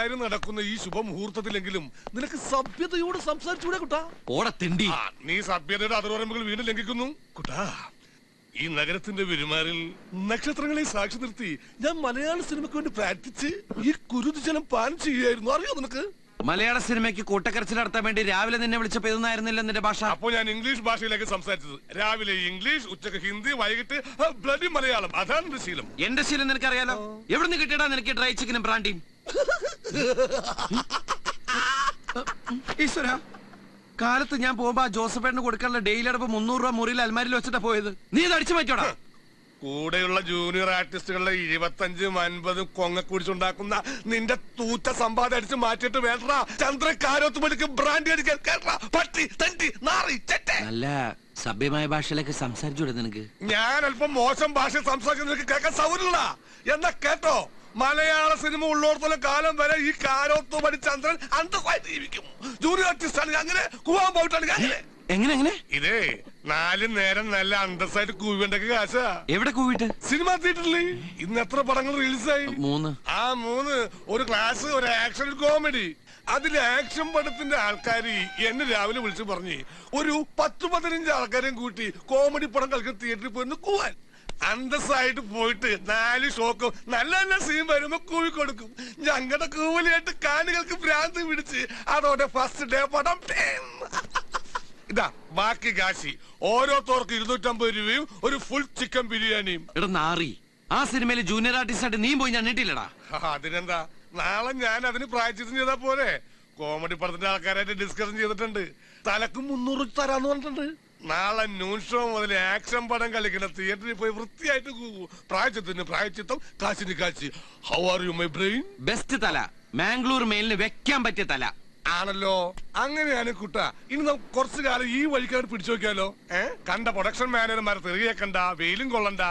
കാര്യം നടക്കുന്ന ഈ ശുഭമുഹൂർത്തത്തിലെങ്കിലും നിനക്ക് സഭ്യതയോട് സംസാരിച്ചൂടെ കുട്ടാ? നീ സഭ്യതയുടെ അതിർവരമ്പുകൾ വീണ്ടും ലംഘിക്കുന്നു കുട്ടാ. ഈ നഗരത്തിന്റെ പെരുമാറിൽ നക്ഷത്രങ്ങളെ സാക്ഷി നിർത്തി ഞാൻ മലയാള സിനിമയ്ക്ക് വേണ്ടി പ്രാർത്ഥിച്ച് ഈ കുരുതിജലം പാൻ ചെയ്യായിരുന്നു. അറിയോ നിനക്ക്? മലയാള സിനിമയ്ക്ക് കൂട്ടക്കരച്ചിൽ നടത്താൻ വേണ്ടി രാവിലെ നിന്നെ വിളിച്ചപ്പോ ഇതൊന്നായിരുന്നില്ല നിന്റെ ഭാഷ. അപ്പൊ ഞാൻ ഇംഗ്ലീഷ് ഭാഷയിലേക്ക് സംസാരിച്ചത്. രാവിലെ ഇംഗ്ലീഷ്, ഉച്ചക്ക് ഹിന്ദി, വൈകിട്ട് ബ്ലഡി മലയാളം. അതാണ് എന്റെ ശീലം. എന്റെ ശീലം നിനക്കറിയാലോ. എവിടെ നിന്ന് കിട്ടിയടാ നിനക്ക് ഡ്രൈ ചിക്കനും ബ്രാൻഡിയും? ഈശ്വര, കാലത്ത് ഞാൻ പോകുമ്പോ ജോസഫേട്ടിന് കൊടുക്കാനുള്ള ഡെയിലി അടപ്പ് 300 രൂപ മുറിയിൽ അൽമാരിൽ വെച്ചിട്ടാ പോയത്. നീ ഇത് അടിച്ചു മാറ്റോടാ. കൂടെയുള്ള ജൂനിയർ ആർട്ടിസ്റ്റുകളുടെ 25-50 കൊങ്ങ കുടിച്ചുണ്ടാക്കുന്ന നിന്റെ തൂറ്റ സമ്പാദം അടിച്ച് മാറ്റിയിട്ട് വേണ്ട ചന്ദ്രക്കാരോത്തുമണിക്ക് ബ്രാൻഡി അടിക്കാൻ. പട്ടി, തണ്ടി, നാറി, ചെറ്റെ. നല്ല സഭ്യമായ ഭാഷയിലേക്ക് സംസാരിച്ചൂടെ നിനക്ക്? ഞാൻ അല്പം മോശം ഭാഷ സംസാരിക്കുന്ന നിനക്ക് കേൾക്കാൻ സൗകര്യമില്ല. എന്നാ കേട്ടോ, മലയാള സിനിമ ഉള്ളോടത്തോളം കാലം വരെ ഈ കാരോത്തുമണി ചന്ദ്രൻ അന്തസ്സായിട്ട് ജീവിക്കും. ജൂനിയർ ആർട്ടിസ്റ്റ് ആണ്. അങ്ങനെ കൂവാൻ പോയിട്ടാണ്. എങ്ങനെ ഇതേ 4 നേരം നല്ല അന്തസ്സായിട്ട് കൂവേണ്ടൊക്കെ കാശാ. എവിടെ കൂവിട്ട്? സിനിമ തിയേറ്ററിൽ. ഇന്ന് എത്ര പടങ്ങൾ റിലീസായി? 3. ആ 3 ഒരു ക്ലാസ്, ഒരു ആക്ഷൻ, ഒരു കോമഡി. അതിലെ ആക്ഷൻ പടത്തിന്റെ ആൾക്കാർ എന്നെ രാവിലെ വിളിച്ചു പറഞ്ഞ് ഒരു 10-15 ആൾക്കാരെയും കൂട്ടി കോമഡി പടം കളിക്കുന്ന തിയേറ്ററിൽ പോയിരുന്നു കൂവാൻ. അന്തസ്സായിട്ട് പോയിട്ട് 4 ഷോക്കും നല്ല നല്ല സീൻ വരുമ്പോ കൂവി കൊടുക്കും. ഞങ്ങളുടെ കൂവലിയായിട്ട് കാണികൾക്ക് ഭ്രാന്ത് പിടിച്ച് അതോടെ ഫസ്റ്റ് ഡേ പടം ഇതാ. ബാക്കി കാശി ഓരോരുത്തർക്ക് 250 രൂപയും ഒരു ഫുൾ ചിക്കൻ ബിരിയാണിയും. എടാ നാറി, ആ സിനിമയിൽ ജൂനിയർ ആർട്ടിസ്റ്റ് ആയിട്ട് നീ പോയി ഞാൻ നീട്ടില്ലടാ. അതിനെന്താ, നാളെ ഞാൻ അതിന് പ്രായച്ചിത്തം ചെയ്താ പോലെ. കോമഡി പടത്തിന്റെ ആൾക്കാരായിട്ട് ഡിസ്കഷൻ ചെയ്തിട്ടുണ്ട്. തലക്ക് 300 തരാന്ന് പറഞ്ഞിട്ടുണ്ട്. നാളെ ന്യൂൺ ഷോ മുതൽ ആക്ഷൻ പടം കളിക്കുന്ന തിയേറ്ററിൽ പോയി വൃത്തിയായിട്ട് പ്രായച്ചിത്തത്തിന് പ്രായച്ചിത്തം, കാശിന് Kashi. How are you my brain? Best തല, മാംഗ്ലൂർ മെയിലിന് വെക്കാൻ പറ്റിയ തല ആണല്ലോ. അങ്ങനെയാണ് കുട്ട. ഇനി നമുക്ക് കുറച്ചു കാലം ഈ വഴിക്കാട് പിടിച്ചു നോക്കിയാലോ? കണ്ട പ്രൊഡക്ഷൻ മാനേജർമാരെ തെറിയേക്കണ്ട, വെയിലും കൊള്ളണ്ട,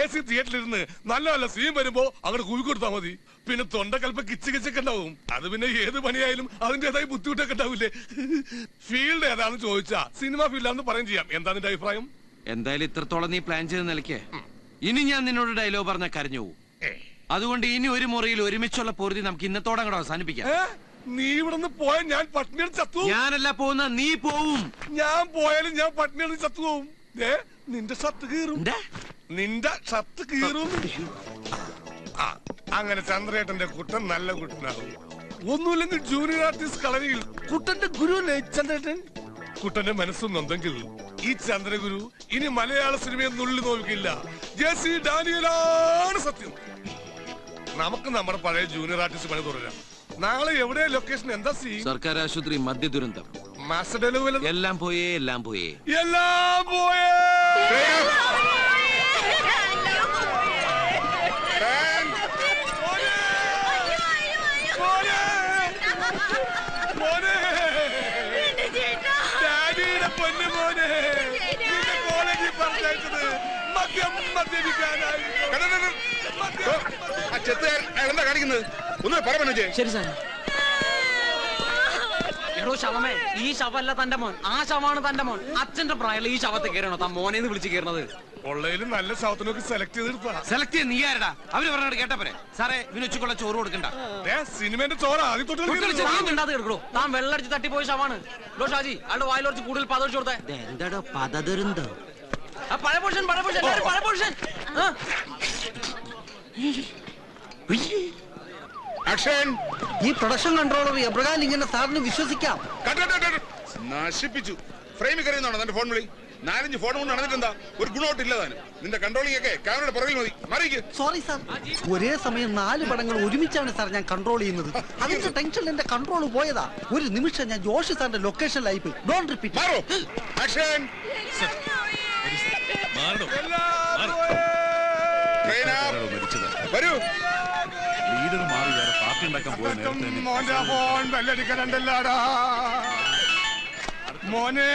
AC തിയേറ്ററിലിരുന്ന് നല്ല നല്ല സീൻ വരുമ്പോ അങ്ങോട്ട് കൂവി കൊടുത്താൽ മതി. പിന്നെ തൊണ്ടക്കൽപ്പം കിച്ചൊക്കെ ഉണ്ടാവും. അത് പിന്നെ ഏത് പണിയായാലും അതിന്റേതായ ബുദ്ധിമുട്ടൊക്കെ ഉണ്ടാവില്ലേ? ഫീൽഡ് ഏതാണെന്ന് ചോദിച്ചാ സിനിമ ഫീൽഡാണെന്ന് പറയും ചെയ്യാം. എന്താ നിന്റെ അഭിപ്രായം? എന്തായാലും ഇത്രത്തോളം നീ പ്ലാൻ ചെയ്ത് നിലയ്ക്ക് ഇനി ഞാൻ നിന്നോട് ഡയലോഗ് പറഞ്ഞ കരഞ്ഞു പോകും. അതുകൊണ്ട് ഇനി ഒരു മുറിയിൽ ഒരുമിച്ചുള്ള പൊറുതി നമുക്ക് ഇന്നത്തോടെ അങ്ങോട്ട് അവസാനിപ്പിക്കാം. നീ ഇവിടുന്ന് പോയാൽ ഞാൻ പട്ടിണിയിൽ ചത്തു. ഞാനല്ല പോകുന്ന, നീ പോവും. ഞാൻ പോയാലും ഞാൻ പട്ടിണിയിൽ ചത്തു പോവും. നിന്റെ ഷർട്ട് കീറും. നിന്റെ ഷർട്ട് കീറും. അങ്ങനെ ചന്ദ്രേട്ടന്റെ കുട്ടൻ നല്ല കുട്ടനാകും. ഒന്നുമില്ലെങ്കിൽ ജൂനിയർ ആർട്ടിസ്റ്റ് കളരിയിൽ കുട്ടന്റെ ഗുരുവല്ലേ ചന്ദ്രേട്ടൻ. കുട്ടന്റെ മനസ്സും നൊന്തെങ്കിൽ ഈ ചന്ദ്രഗുരു ഇനി മലയാള സിനിമയെ നുള്ളി നോക്കില്ല. JC ഡാനിയലാണ് സത്യം. നമുക്ക് നമ്മുടെ പഴയ ജൂനിയർ ആർട്ടിസ്റ്റ് പണി തുടരാം. നാളെ എവിടെ ലൊക്കേഷൻ? എന്താ സീ? സർക്കാർ ആശുപത്രി, മദ്യ ദുരന്തം. മാസ്റ്റർ ഡെലിവറി എല്ലാം പോയേ, എല്ലാം പോയേ, എല്ലാം പോയേ. ഡാഡിയുടെ പൊന്നു മോനെ, നിന്റെ കോളേജിൽ പറഞ്ഞത് മദ്യം മദ്യപിക്കാനായിരുന്നു. എന്താ കാണിക്കുന്നത്? ഒന്ന് പറഞ്ഞു. ശരി സാർ. എടോ ശവമേ, ഈ ശവല്ല തന്റെ മോൻ, ആ ശവമാണ് തന്റെ മോൻ. അച്ഛന്റെ പ്രായമുള്ള ഈ ശവത്തെ കയറണോ താൻ മോനെന്ന് വിളിച്ച് കയറണത്? കൊള്ളയിലും നല്ല ശവത്തിനൊക്കെ സെലക്ട് ചെയ്തെടുത്താ. സെലക്ട് ചെയ്ത് നീ ആരടാ? അവര് പറഞ്ഞത് കേട്ടപ്പോരെ. സാറേ ഇവന് ഉച്ചക്കുള്ള ചോറ് കൊടുക്കണ്ട. സിനിമന്റെ ചോറ് ആദ്യം കിടക്കണോ? താൻ വെള്ളടിച്ച് തട്ടിപ്പോയ ശവാണ്. ലോ ഷാജി, അയാളുടെ വായിലൊറിച്ച് കൂടുതൽ പതച്ചു കൊടുത്തേ. എന്താടോ പതതുരുന്തോ? പഴയ പോർഷൻ, പഴയ പോർഷൻ, പഴയ പോർഷൻ. ഈ പ്രൊഡക്ഷൻ കൺട്രോളർ എബ്രഹാം ഇങ്ങനെ സാറിന് വിശ്വസിക്കാം? നശിപ്പിച്ചു. ഫ്രെയിമിൽ കറിയുന്നതാണോ തന്റെ ഫോൺ വിളി? 4-5 ഫോൺ കൊണ്ട് നടന്നിട്ടെന്താ ഒരു ഗുണമായിട്ടില്ല താനും. നിന്റെ കൺട്രോളിംഗ് ഒക്കെ ക്യാമറയുടെ പുറകിൽ മതി. മറിയിക്ക്. സോറി സാർ, ഒരേ സമയം 4 പടങ്ങൾ ഒരുമിച്ചാണ് സാർ ഞാൻ കൺട്രോൾ ചെയ്യുന്നത്. അതിന്റെ ടെൻഷൻ എന്റെ കൺട്രോൾ പോയതാ. ഒരു നിമിഷം ഞാൻ ജോഷി സാറിന്റെ ലൊക്കേഷനിലായി പോയി. Don't repeat. വരൂ. ലീഡർ മാറി വേറെ പാർട്ടി ഉണ്ടാക്കാൻ പോയ മോനെ.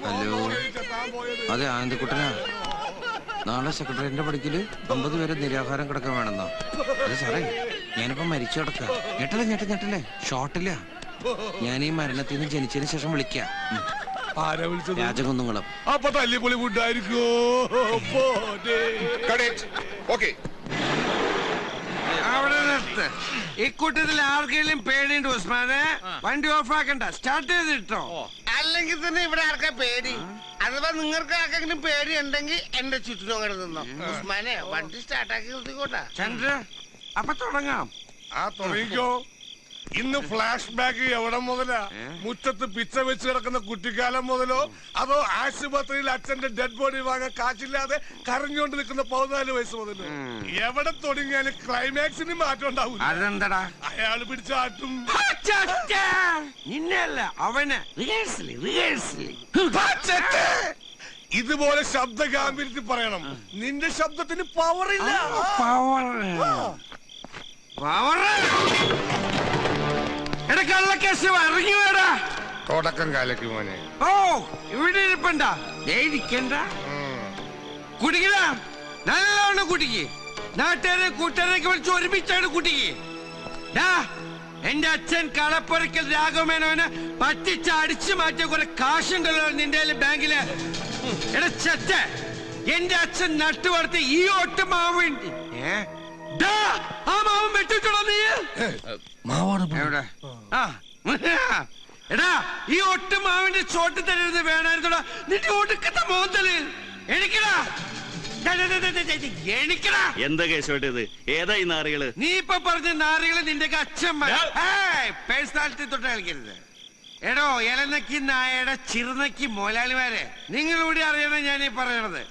ഹലോ, അതെ ആനന്ദക്കുട്ടനാ. നാളെ സെക്രട്ടറിന്റെ പഠിക്കല് 50 പേരെ നിരാഹാരം കിടക്കാൻ വേണമെന്നോ? അതെ സാറേ, ഞാനിപ്പോ മരിച്ചു കിടക്കാം. ഞെട്ടല്ലേ ഷോട്ടില്ല. ഞാൻ ഈ മരണത്തിൽ നിന്ന് ജനിച്ചതിന് ശേഷം വിളിക്കാം. രാജകുന്നുങ്ങളും. അപ്പൊ തല്ലിപ്പൊളി ഫുഡായിരിക്കോ? നിർത്ത്. ഇക്കൂട്ടത്തിൽ ആർക്കെങ്കിലും പേടിയുണ്ട് ഉസ്മാനെ? വണ്ടി ഓഫ് ആക്കണ്ട, സ്റ്റാർട്ട് ചെയ്തിട്ടോ. അല്ലെങ്കിൽ തന്നെ ഇവിടെ ആർക്കാ പേടി? അഥവാ നിങ്ങൾക്ക് ആർക്കെങ്കിലും പേടി ഉണ്ടെങ്കിൽ എന്റെ ചുറ്റിനും അങ്ങനെ നിന്നോ. ഉസ്മാനെ വണ്ടി സ്റ്റാർട്ടാക്കി നിർത്തിക്കോട്ടെ. ചന്ദ്ര, അപ്പൊ തുടങ്ങാം. തുടങ്ങിക്കോ. ഇന്ന് ഫ്ലാഷ് ബാക്ക് എവിടെ മുതലാ? മുറ്റത്ത് പിച്ച വെച്ച് കിടക്കുന്ന കുട്ടിക്കാലം മുതലോ, അതോ ആശുപത്രിയിൽ അച്ഛന്റെ ഡെഡ് ബോഡി വാങ്ങാൻ കാശില്ലാതെ കരഞ്ഞുകൊണ്ട് നിൽക്കുന്ന 14 വയസ്സ് മുതലോ? എവിടെ തുടങ്ങിയാലും ക്ലൈമാക്സിന് മാറ്റം ഉണ്ടാവും. അതെന്താടാ? അയാള് പിടിച്ചാട്ടും. നിന്നല്ല അവന്. ഇതുപോലെ ശബ്ദ ഗാംഭീര്യത്തിൽ പറയണം. നിന്റെ ശബ്ദത്തിന് പവറില്ല. കള്ളക്കേസ് ഇറങ്ങി വേടാ. തുടക്കം കാലക്ക് മോനെ. ഓ, ഇവിടെ ഇരിപ്പണ്ട. കുടിക്കടാ, നല്ലോണം കുടിക്ക്. നാട്ടുകാരെ കൂട്ടുകാരൊക്കെ വിളിച്ച് ഒരുമിച്ചാണ് കുടിക്ക്. എന്റെ അച്ഛൻ കളപ്പുരക്കൽ രാഘവമേനോനെ പറ്റിച്ച് അടിച്ചു മാറ്റിയ കുറെ കാശുണ്ടല്ലോ നിന്റെ ബാങ്കില്. എടാ ചെറ്റ, എന്റെ അച്ഛൻ നട്ടുവളർത്തി ഈ ഒട്ട് മാവ്. ആ മാവൻ വെട്ടിട്ടുണ്ടോ നീ? എവിടെ? എടാ, ഈ ഒട്ട് മാവിന്റെ ചോട്ട് തരുന്നത് വേണമായിരുന്നോടാ നിന്റെ ഒടുക്കത്തെ മോന്തല്. എണിക്കടാ, എണിക്കടാ. എന്താ കേശോട്ടത്? ഏതാ ഈ നാറികള്? നീ ഇപ്പൊ പറഞ്ഞ നാറികള് നിന്റെ അച്ഛന്മാർ. പേഴ്സണാലിറ്റി തൊട്ട് കളിക്കരുത്. എടോ, ഇലനക്കി നായയുടെ ചിറുനക്കി മുതലാളിമാരെ നിങ്ങളിവിടെ അറിയണം ഞാൻ ഈ പറയണത്.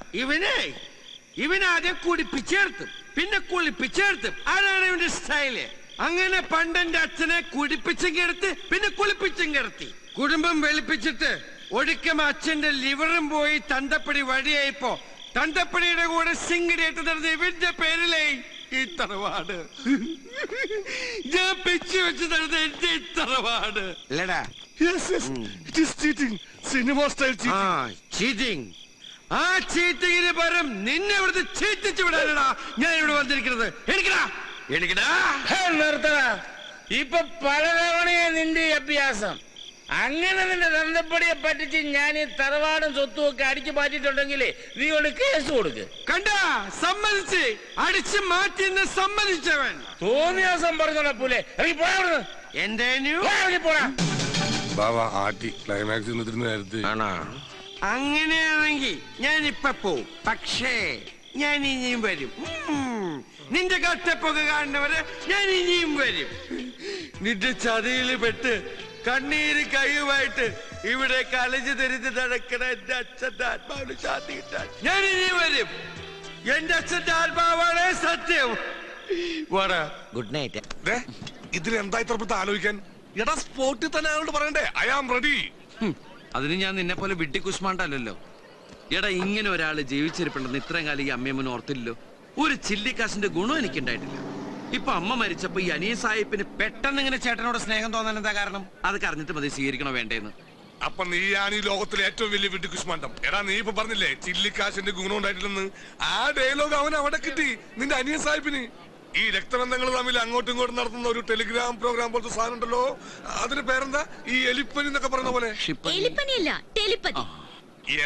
ഇവനാദ്യം കുടിപ്പിച്ചെടുത്തും പിന്നെ കുളിപ്പിച്ചെടുത്തും. അതാണ് ഇവന്റെ സ്റ്റൈല്. അങ്ങനെ പണ്ടെന്റെ അച്ഛനെ കുടിപ്പിച്ചെടുത്ത് പിന്നെ കുളിപ്പിച്ചെടുത്തി. കുടുംബം വെളുപ്പിച്ചിട്ട് ഒടുക്കം അച്ഛന്റെ ലിവറും പോയി തന്തപ്പടി വഴിയായിപ്പോ തന്തപ്പടിയുടെ കൂടെ സിംഗിടേറ്റ് നടന്ന ഇവന്റെ പേരിലേ ഈ തറവാട്. ഞാൻ പിച്ചു വെച്ച് നടന്ന എന്റെ ഈ തറവാട് അല്ലടാ. ചീറ്റിംഗ്. ആ ചീറ്റിങ്ങിന് പകരം നിന്നെ ഇവിടുത്തെ ചീറ്റിച്ചു വിടാനാടാ ഞാൻ ഇവിടെ വന്നിരിക്കുന്നത്. എനിക്കടാ നിർത്തടാ. ഇപ്പൊ പലതവണയെ നിന്റെ അഭ്യാസം. അങ്ങനെ നിന്റെ തന്തപ്പടിയെ പറ്റിച്ച് ഞാൻ ഈ തറവാടും സ്വത്തും ഒക്കെ അടിച്ചു മാറ്റിയിട്ടുണ്ടെങ്കിൽ നീ കൊണ്ട് കേസ് കൊടുക്ക്. കണ്ടാ, സമ്മതിച്ച് അടിച്ചു മാറ്റി സമ്മതിച്ചവൻ. തോന്നിയാസം പറഞ്ഞോളൂലെ. എന്റെ അങ്ങനെയാണെങ്കിൽ ഞാൻ ഇപ്പൊ പോവും. പക്ഷേ ഞാൻ ഇനിയും വരും. നിന്റെ കട്ടപ്പൊക്കെ കാണുന്നവരെ ഞാൻ ഇനിയും വരും. നിന്റെ ചതിയില് പെട്ട് കണ്ണീര് കൈയുമായിട്ട് ഇവിടെ കലഞ്ഞു തെരിഞ്ഞ് നടക്കണ എന്റെ അച്ഛന്റെ ആത്മാവിന് ശാന്തി കിട്ടാൻ ഞാൻ ഇനിയും വരും. എന്റെ അച്ഛന്റെ ആത്മാവാണ് സത്യം. Good night. ഇതിലെന്താ ഇത്ര ആലോചിക്കാൻ? എടാ, സ്പോട്ടിൽ തന്നെ അയാളോട് പറയണ്ടേ ഐ ആം റെഡി. അതിന് ഞാൻ നിന്നെ പോലെ വിട്ടി കുഷ്മാണ്ടല്ലോ. എടാ, ഇങ്ങനെ ഒരാള് ജീവിച്ചിരിപ്പുണ്ടെന്ന് ഇത്രയും കാലം ഈ അമ്മയമ്മന് ഓർത്തില്ലല്ലോ. ഒരു ചില്ലിക്കാശിന്റെ ഗുണം എനിക്കുണ്ടായിട്ടില്ല. ഇപ്പൊ അമ്മ മരിച്ചപ്പോ ഈ അനിയ സാഹിബിന് പെട്ടെന്ന് ഇങ്ങനെ ചേട്ടനോട് സ്നേഹം തോന്നാൻ എന്താ കാരണം? അത് കറിഞ്ഞിട്ട് മതി സ്വീകരിക്കണോ വേണ്ടേന്ന്. അപ്പൊ നീയാണ് ഈ ലോകത്തിലെ ഏറ്റവും വലിയ വിട്ടി കുഷ്മാണ്ടം. എടാ, നീ ഇപ്പൊ പറഞ്ഞില്ലേ ചില്ലിക്കാശിന്റെ ഗുണം ഉണ്ടായിട്ടില്ലെന്ന്. ആ ഡയലോഗ് അവൻ അവിടെ കിട്ടി നിന്റെ അനിയ സാഹിബിന്. ഈ രക്തബന്ധങ്ങൾ തമ്മിൽ അങ്ങോട്ടും ഇങ്ങോട്ടും നടത്തുന്ന ഒരു ടെലിഗ്രാം പ്രോഗ്രാം പോലത്തെ സാധനം ഉണ്ടല്ലോ, അതിന് പേരെന്താ? ഈ എലിപ്പനി എന്നൊക്കെ പറയുന്ന പോലെ.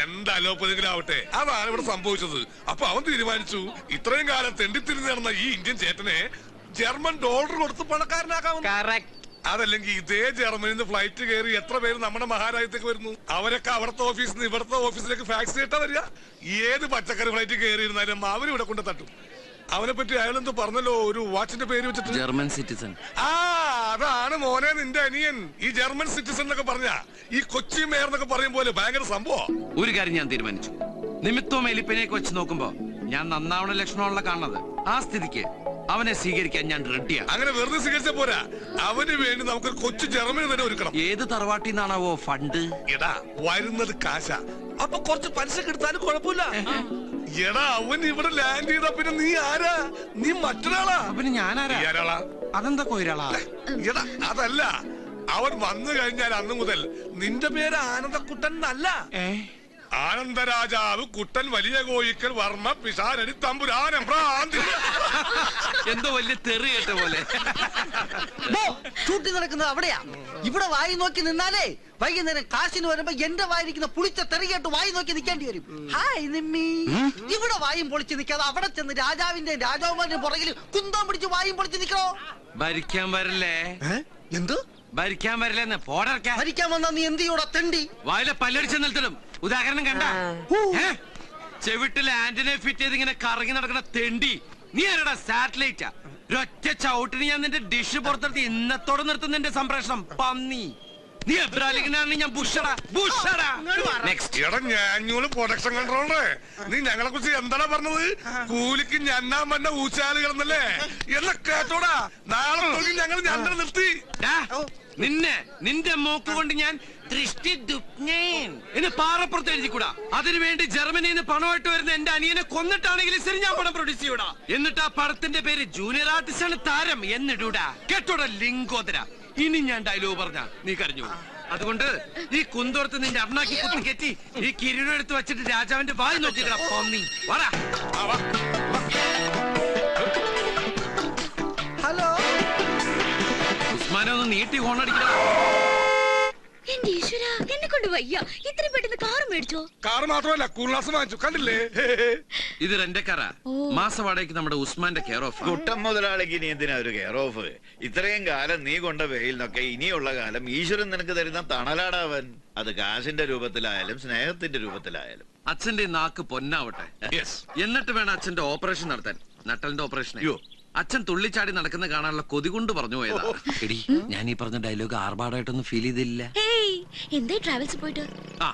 എന്താ അലോപ്പതികളാവട്ടെ, അതാണ് ഇവിടെ സംഭവിച്ചത്. അപ്പൊ അവൻ തീരുമാനിച്ചു ഇത്രയും കാലം തെണ്ടിത്തിരിഞ്ഞ് നടന്ന ഈ ഇന്ത്യൻ ചേട്ടനെ ജർമ്മൻ ഡോളർ കൊടുത്ത് പണക്കാരനാക്കാവുന്ന. അതല്ലെങ്കിൽ ഇതേ ജർമ്മനിൽ നിന്ന് ഫ്ലൈറ്റ് കയറി എത്ര പേര് നമ്മുടെ മഹാരാജ്യത്തേക്ക് വരുന്നു. അവരൊക്കെ അവിടുത്തെ ഓഫീസിൽ നിന്ന് ഇവിടുത്തെ ഓഫീസിലേക്ക് ഫാക്സ് ചെയ്തിട്ടാ വരിക. ഏത് പച്ചക്കറി ഫ്ലൈറ്റ് കയറിയിരുന്നാലും അവരിവിടെ കൊണ്ട് തട്ടും. അവനെ പറ്റി അയാളെന്തോ പറഞ്ഞല്ലോ, ഒരു വാച്ചിന്റെ പേര് വെച്ചിട്ട് ജർമ്മൻ സിറ്റിസൺ. അതാണ് മോനെ നിന്റെ അനിയൻ. ഈ ജർമ്മൻ സിറ്റിസൺ എന്നൊക്കെ പറഞ്ഞ ഈ കൊച്ചി മേയർ എന്നൊക്കെ പറയും പോലെ ഭയങ്കര സംഭവം. ഒരു കാര്യം ഞാൻ തീരുമാനിച്ചു. നിമിത്തവും എലിപ്പനെയൊക്കെ വെച്ച് നോക്കുമ്പോ ഞാൻ നന്നാവണ ലക്ഷണമുള്ള കാണുന്നത്. ആ സ്ഥിതിക്ക് അവനെ സ്വീകരിക്കാൻ ഞാൻ റെഡിയാണ്. അങ്ങനെ വെറുതെ സ്വീകരിച്ച പോരാ, അവന് വേണ്ടി നമുക്ക് കൊച്ചു ജർമ്മനി തന്നെ ഒരുക്കണം. ഏത് തറവാട്ടിൽ നിന്നാണാവോ ഫണ്ട്? എടാ, വരുന്നത് കാശ. അപ്പൊ കുറച്ച് പലിശ എടുത്താലും കുഴപ്പമില്ല. എടാ, അവൻ ഇവിടെ ലാൻഡ് ചെയ്ത പിന്നെ നീ ആരാ? നീ മറ്റൊരാളാ. പിന്നെ ഞാനാരാ? അതെന്താ കൊയിരാളാ? എടാ, അതല്ല. അവൻ വന്നു കഴിഞ്ഞാൽ അന്ന് മുതൽ നിന്റെ പേര് ആനന്ദക്കുട്ടൻ എന്നല്ല. ആനന്ദരാജാവ് കുട്ടൻ വലിയ കോയിക്കൽ വർമ്മ പിഷാരടി തമ്പുരാനം ഭ്രാന്തി. എന്തോ വലിയ തെറി കേട്ട പോലെ. ഷൂട്ടിംഗ് നടക്കുന്നത് അവിടെയാ. ഇവിടെ വായി നോക്കി നിന്നാലേ വൈകുന്നേരം കാശിന് വരുമ്പോ എന്റെ വായിരിക്കുന്ന പുളിച്ച തെറി കേട്ട് വായി നോക്കി നിൽക്കേണ്ടി വരും. ഹായ് നിമ്മി. ഇവിടെ വായും പൊളിച്ച് നിൽക്കാതെ അവിടെ ചെന്ന് രാജാവിന്റെ രാജാവുമാരുടെ പുറകിൽ കുന്തം പിടിച്ച് വായും പൊളിച്ച് നിൽക്കണോ? ഭരിക്കാൻ വരില്ലേ? എന്ത് ഭരിക്കാൻ വരില്ലെന്ന് പോടർക്കാൻ ഭരിക്കാൻ വന്നാ നീ എന്ത് ചെയ്യോടാ തെണ്ടി? വായിലെ പല്ലടിച്ച് നിലത്തിടും. ഉദാഹരണം കണ്ട ചെവിട്ടിൽ ആന്റിനെ ഫിറ്റ് ചെയ്ത് ഇങ്ങനെ കറങ്ങി നടക്കുന്ന തെണ്ടി. നീ ആരടാ സാറ്റലൈറ്റാ? ഒരൊറ്റ ചവിട്ടിന് ഞാൻ നിന്റെ ഡിഷ് പുറത്തെടുത്ത് ഇന്നത്തോടെ നിർത്തുന്ന നിന്റെ സംപ്രേഷണം പന്നി. നീ എബ്രാലിംഗിനാണ് ഞാൻ ബുഷടാ ബുഷടാ. നെക്സ്റ്റ് എടാ ഞാഞ്ഞൂല് പ്രൊഡക്ഷൻ കൺട്രോളറെ, നീ ഞങ്ങളെ കുറിച്ച് എന്താണ് പറഞ്ഞത്? കൂലിക്ക് ഞന്നാൻ വന്ന ഊച്ചാലുകളെന്നല്ലേ? എന്നാ കേട്ടോടാ, നാളെ തൊഴിൽ ഞങ്ങൾ ഞന്നെ നിർത്തി. നിന്റെ മൂക്ക് കൊണ്ട് ഞാൻ ദൃഷ്ടി ദുഃഖ്നേൻ എന്ന് പാറപ്പുറത്ത് എഴുതിക്കൂടാ. അതിനുവേണ്ടി ജർമ്മനിയിൽ നിന്ന് പണമായിട്ട് വരുന്ന എന്റെ അനിയനെ കൊന്നിട്ടാണെങ്കിലും ശരി ഞാൻ പണം പ്രൊഡ്യൂസ് ചെയ്യൂടാ. എന്നിട്ട് ആ പടത്തിന്റെ പേര് ജൂനിയർ ആർട്ടിസ്റ്റ് ആണ് താരം എന്നിടൂടാ. കേട്ടോടാ ലിംഗോദര. ഇനി ഞാൻ ഡയലോഗ് പറഞ്ഞ നീ കരഞ്ഞു. അതുകൊണ്ട് ഈ കുന്തോർത്ത് നിന്റെ അണ്ണാക്കി കുത്തി കെറ്റി ഈ കിരീടം എടുത്ത് വെച്ചിട്ട് രാജാവിന്റെ വായി നോക്കിക്കടാ പന്നി. വാടാ. ഹലോ ഉസ്മാനെ ഒന്ന് നീട്ടി ഹോണടിക്കടാ. എന്റെ ഈശ്വര, എന്നെ കൊണ്ട് വയ്യ. ഇത്രയും പെട്ടെന്ന് കാർ മേടിച്ചോ? കാറ് മാത്രമല്ല കൂൾനാസ് വാങ്ങിച്ചു, കണ്ടില്ലേ? ഇത് റെന്റക്കാരാ. മാസവാടകയ്ക്ക് നമ്മുടെ ഉസ്മാന്റെ കെയർ ഓഫ്. കുട്ടം മുതലാളിക്ക് ഇനി എന്തിനാ ഒരു കെയർ ഓഫ്? ഇത്രയും കാലം നീ കൊണ്ട വെയിൽ നിന്നൊക്കെ ഇനിയുള്ള കാലം ഈശ്വരൻ നിനക്ക് തരുന്ന തണലാടാവൻ. അത് കാശിന്റെ രൂപത്തിലായാലും സ്നേഹത്തിന്റെ രൂപത്തിലായാലും. അച്ഛന്റെ നാക്ക് പൊന്നാവട്ടെ. എന്നിട്ട് വേണം അച്ഛന്റെ ഓപ്പറേഷൻ നടത്താൻ. നട്ടലിന്റെ ഓപ്പറേഷൻ. അച്ഛൻ തുള്ളിച്ചാടി നടക്കുന്ന കാണാനുള്ള കൊതി കൊണ്ട് പറഞ്ഞു പോയതാ. എടി, ഞാൻ ഈ പറഞ്ഞ ഡയലോഗ് ആർഭാടായിട്ടൊന്നും ഫീൽ ചെയ്തില്ല. എന്തേ ട്രാവൽസ് പോയിട്ട്? ആ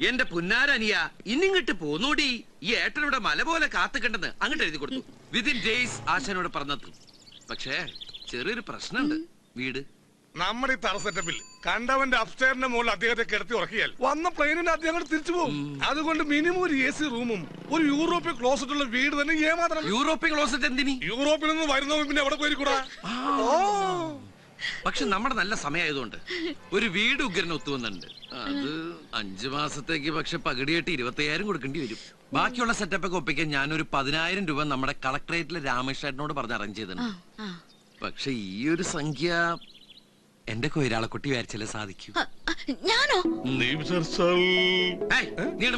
എന്റെ പുന്നാരനിയ ഇന്നിങ്ങോട്ട് പോന്നോടി. ഈ ഏട്ടനിവിടെ മല പോലെ കാത്തുകണ്ടെന്ന് അങ്ങോട്ട് എഴുതി കൊടുത്തു. വിതിൻ ഡേയ്സ് ആശാനോട് പറഞ്ഞെത്തും. പക്ഷേ ചെറിയൊരു പ്രശ്നമുണ്ട്. വീട് നമ്മുടെ ഈ തറ സെറ്റപ്പിൽ കണ്ടവന്റെ അപ്സ്റ്റേറിന്റെ മുകളിൽ അദ്ദേഹത്തെ കിടത്തി ഉറക്കിയാൽ വന്ന പ്ലെയിനിന് അദ്ദേഹം തിരിച്ചു പോകും. അതുകൊണ്ട് മിനിമം ഒരു AC റൂമും ഒരു യൂറോപ്യൻ ക്ലോസറ്റ് ഉള്ള വീട് തന്നെ ഏമാത്രം. European closet എന്തിനി? യൂറോപ്പിൽ നിന്ന് വരുന്നവൻ പിന്നെ എവിടെ പോയിരിക്കൂടാ? പക്ഷെ നമ്മുടെ നല്ല സമയമായതുകൊണ്ട് ഒരു വീട് ഉഗ്രന് ഒത്തുവന്നുണ്ട്. അത് 5 മാസത്തേക്ക്. പക്ഷെ പകുതിയായിട്ട് 25,000 കൊടുക്കേണ്ടി വരും. ബാക്കിയുള്ള സെറ്റപ്പ് ഒക്കെ ഒപ്പിക്കാൻ ഞാനൊരു 10,000 രൂപ നമ്മുടെ കളക്ടറേറ്റിലെ രാമേഷേട്ടനോട് പറഞ്ഞ് അറേഞ്ച് ചെയ്തിട്ടുണ്ട്. പക്ഷെ ഈ ഒരു സംഖ്യ എന്റെ കൊയിരാളക്കുട്ടി വിചാരിച്ചാലേ സാധിക്കൂ. ഞാനോ? നീ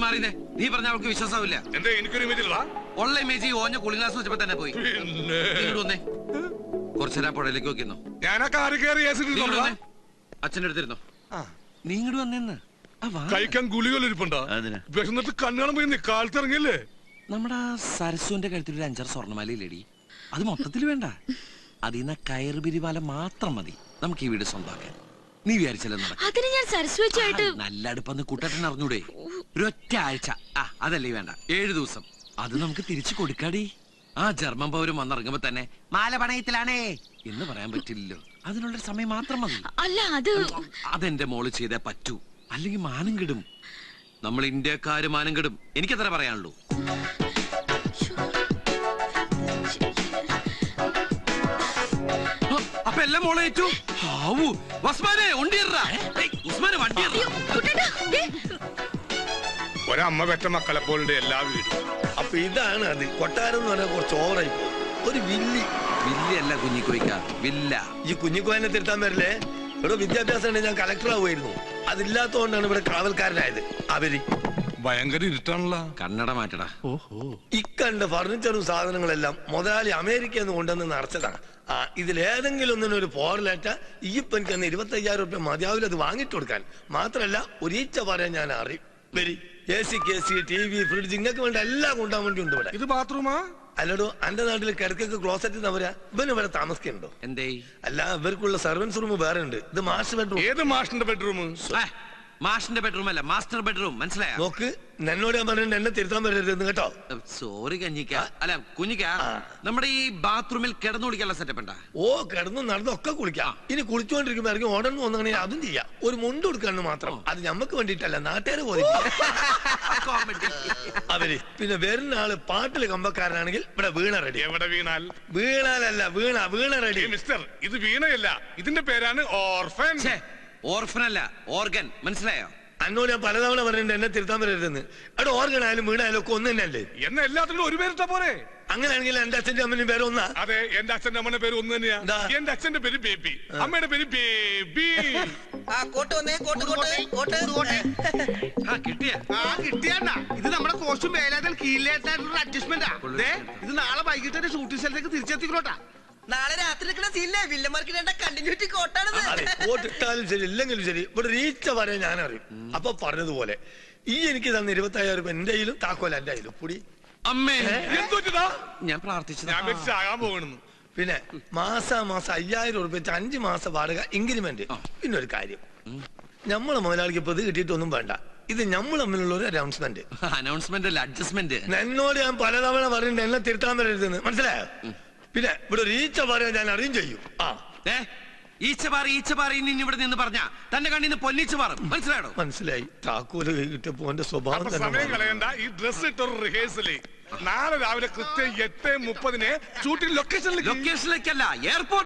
മാറിയേ. നീ പറഞ്ഞ അവൾക്ക് വിശ്വാസമില്ല. എന്താ എനിക്കൊരു ഇമേജ് ഉള്ള ഇമേജ് ഓഞ്ഞ കൂളിംഗ് ഗ്ലാസ് വെച്ചപ്പോ തന്നെ പോയി. വന്നേ, കുറച്ചേരാ പുഴയിലേക്ക് നോക്കിന്നോ. ഞാനാ കാറി കയറി അച്ഛൻ്റെ അടുത്തിരുന്നോ. നീ ഇങ്ങോട്ട് വന്നേന്ന്. കഴിക്കാൻ ഗുളികളിരിപ്പുണ്ടോ? വിശന്നിട്ട് കണ്ണുകളും പോയി കാലത്തിറങ്ങിയല്ലേ? നമ്മുടെ സരസുവിന്റെ കഴുത്തിൽ ഒരു 5-6 സ്വർണ്ണമാലയില്ലേടി? അത് മൊത്തത്തിൽ വേണ്ട. അതിന്ന് കയറ് പിരിമാല മാത്രം മതി നമുക്ക് ഈ വീട് സ്വന്തമാക്കാൻ. നീ വിചാരിച്ചല്ലോ നല്ല അടുപ്പന്ന് കൂട്ടട്ടൻ അറിഞ്ഞൂടെ? ഒരൊറ്റ ആഴ്ച. അതല്ലേ വേണ്ട, 7 ദിവസം. അത് നമുക്ക് തിരിച്ചു കൊടുക്കാടി. ആ ജർമ്മൻ പൗരം വന്നിറങ്ങുമ്പോ തന്നെ മാല പണയത്തിലാണേ എന്ന് പറയാൻ പറ്റില്ലല്ലോ. അതിനുള്ള സമയം മാത്രം മതി. അതെന്റെ മോള് ചെയ്തേ പറ്റൂ, അല്ലെങ്കിൽ മാനം കെടും. നമ്മൾ ഇന്ത്യക്കാര് മാനം കെടും. എനിക്കത്ര പറയാനുള്ളൂ. അപ്പൊ എല്ലാം മോളെ ഏറ്റു. ഉസ്മാനെ ഉസ്മാനെ വണ്ടി. ഒരമ്മ പെറ്റ മക്കളെ പോലുണ്ട് എല്ലാ വീടും. അപ്പൊ ഇതാണ് അത്. കൊട്ടാരം എന്ന് പറഞ്ഞാൽ കുറച്ച് ഓവറായി പോകും. ഒരു വില്ലല്ല കുഞ്ഞിക്കോയ്ക്ക, വില്ല. ഈ കുഞ്ഞിക്കോയനെ തിരുത്താൻ വരില്ലേ? ഇവിടെ വിദ്യാഭ്യാസം ഉണ്ടെങ്കിൽ ഞാൻ കളക്ടർ ആവുമായിരുന്നു. അതില്ലാത്തതുകൊണ്ടാണ് ഇവിടെ കാവൽക്കാരനായത്. അവര് ഭയങ്കര ഇരുട്ടാണല്ലോ. കണ്ണട മാറ്റടാ. ഇക്കണ്ട ഫർണിച്ചറും സാധനങ്ങളെല്ലാം മുതലാളി അമേരിക്കയിൽ നിന്ന് കൊണ്ടുവന്ന് നിറച്ചതാണ്. ഇതിലേതെങ്കിലും ഒന്നിനും ഒരു പോറലേറ്റ ഈ പെനിക്ക് 25,000 രൂപ മതിയാവില്ല അത് വാങ്ങിട്ട് കൊടുക്കാൻ. മാത്രല്ല ഒരീച്ച പറയാൻ ഞാൻ അറിയും. വരി AC, TV, ഫ്രിഡ്ജ് ഇങ്ങക്ക് വേണ്ട എല്ലാം കൊണ്ടുപോകാൻ വേണ്ടി ഉണ്ട് ഇവിടെ. ഇത് ബാത്റൂമാ? അല്ലടോ, എന്റെ നാട്ടിൽ കിടക്കൊക്കെ ക്ലോസറ്റ് തവരാ. ഇവന് ഇവിടെ താമസിക്കുന്നുണ്ടോ? എന്തേ? അല്ല, ഇവർക്കുള്ള സർവൻസ് റൂം വേറെ ഉണ്ട്. ഇത് മാസ്റ്റർ ബെഡ്റൂം. ഏത് മാഷിന്റെ ബെഡ്റൂം? മാഷിന്റെ ബെഡ്റൂം അല്ല, മാസ്റ്റർ ബെഡ്റൂം. മനസ്സിലായോ? നോക്ക്, എന്നോട് ഞാൻ പറഞ്ഞിട്ട് എന്നെ തിരുത്താൻ വരരുതെന്ന് കേട്ടോ. സോറി കഞ്ഞിക്ക, അല്ല കുഞ്ഞിക്ക. നമ്മുടെ ഈ ബാത്റൂമിൽ കിടന്നു കുളിക്കാനുള്ള സെറ്റപ്പ് ഉണ്ടാ? ഓ, കിടന്നു നടന്നൊക്കെ കുളിക്കാം. ഇനി കുളിച്ചോണ്ടിരിക്കുമ്പോ ഇറങ്ങി ഓടണം തോന്നുകയാണെങ്കിൽ അതും ചെയ്യാം. ഒരു മുണ്ട് കൊടുക്കാന്ന് മാത്രം. അത് ഞമ്മക്ക് വേണ്ടിട്ടല്ല, നാട്ടുകാര് പോലെ. അവര് പിന്നെ വരുന്ന ആള് പാട്ടില് കമ്പക്കാരനാണെങ്കിൽ ഇവിടെ വീണ റെഡി. എവിടെ വീണാൽ? വീണാലല്ല, വീണ റെഡി. മിസ്റ്റർ, ഇത് വീണയല്ല, ഇതിന്റെ പേരാണ് ഓർഫൻ. ഓർഫനല്ല, ഓർഗൻ. മനസ്സിലായോ? അന്നോട് ഞാൻ പലതവണ പറഞ്ഞിട്ടുണ്ട് എന്നെ തിരുത്താൻ വരരുതെന്ന്. അവിടെ ഓർഗൻ ആയാലും വീണായാലും ഒക്കെ ഒന്ന് തന്നെയല്ലേ? എന്ന എല്ലാത്തിനും ഒരു പേരിട്ടാ പോരെ? അങ്ങനെയാണെങ്കിൽ എന്റെ അച്ഛന്റെ അമ്മന്റെ പേര് ഒന്നാ? അതെ, എന്റെ അച്ഛന്റെ അമ്മന്റെ പേര് ഒന്ന് തന്നെയാ. എന്റെ അച്ഛന്റെ പേര് ബേബി, അമ്മയുടെ പേര് ബേബി. കിട്ടിയാണ്ടാ. ഇത് നമ്മുടെ കോസ്റ്റ്യൂം വേലാതൽ കീഴിലേറ്റായിട്ടുള്ള അഡ്ജസ്റ്റ്മെന്റാ. ഇത് നാളെ വൈകിട്ട് ഷൂട്ടിംഗ് സ്ഥലത്തേക്ക് തിരിച്ചെത്തിക്കോട്ടാ. നാളെ രാത്രി നിൽക്കുന്ന സീനിലെ വില്ലന്മാർക്ക് കണ്ടിന്യൂറ്റി കോട്ടാണത്. അതെ, കോട്ടിട്ടാലും ശരി ഇല്ലെങ്കിലും ശരി ഇവിടെ റീച്ച വരെ ഞാൻ അറിയും. അപ്പൊ പറഞ്ഞതുപോലെ ഈ എനിക്ക് തന്ന 25,000 രൂപ എന്റെ കയ്യിലും താക്കോല എന്റെ കയ്യിലും കൂടി. അമ്മേ എന്തുപറ്റിയതാ? ഞാൻ പ്രാർത്ഥിച്ചത് ഞാൻ വെച്ചാകാൻ പോകണെന്ന്. പിന്നെ മാസം 5,000 രൂപ വെച്ച് 5 മാസം വാടക ഇൻക്രിമെന്റ്. പിന്നെ ഒരു കാര്യം, നമ്മളെ മുതലാളിക്ക് ഇപ്പൊ ഇത് കിട്ടിയിട്ടൊന്നും വേണ്ട. ഇത് നമ്മൾ തമ്മിലുള്ള ഒരു അനൗൺസ്മെന്റ്. അനൗൺസ്മെന്റ് അല്ല, അഡ്ജസ്റ്റ്മെന്റ്. എന്നോട് ഞാൻ പലതവണ പറയുന്നുണ്ട് എന്നെ തിരുത്താൻ വരരുതെന്ന്, മനസ്സിലായോ? പിന്നെ ഇവിടെ ഒരു ഈച്ച പറയാൻ ഞാൻ അറിയും ചെയ്യും. ഈച്ചപാറി ഇവിടെ നിന്ന് പറഞ്ഞ തന്റെ കണ്ണിന്ന് പൊന്നിച്ച് മാറും. മനസ്സിലായോ? മനസ്സിലായി. താക്കോല് കിട്ടിയപ്പോ എന്റെ സ്വഭാവം അപ്പൊ തന്നെ സമയം മാറി. കളയണ്ട. ഈ ഡ്രസ് ഇട്ടൊരു റിഹേഴ്സല് നാളെ രാവിലെ കൃത്യം 8:30 ഷൂട്ടിംഗ് ലൊക്കേഷനിലേക്ക്. ലൊക്കേഷനിലേക്കല്ല, എയർപോർട്ട്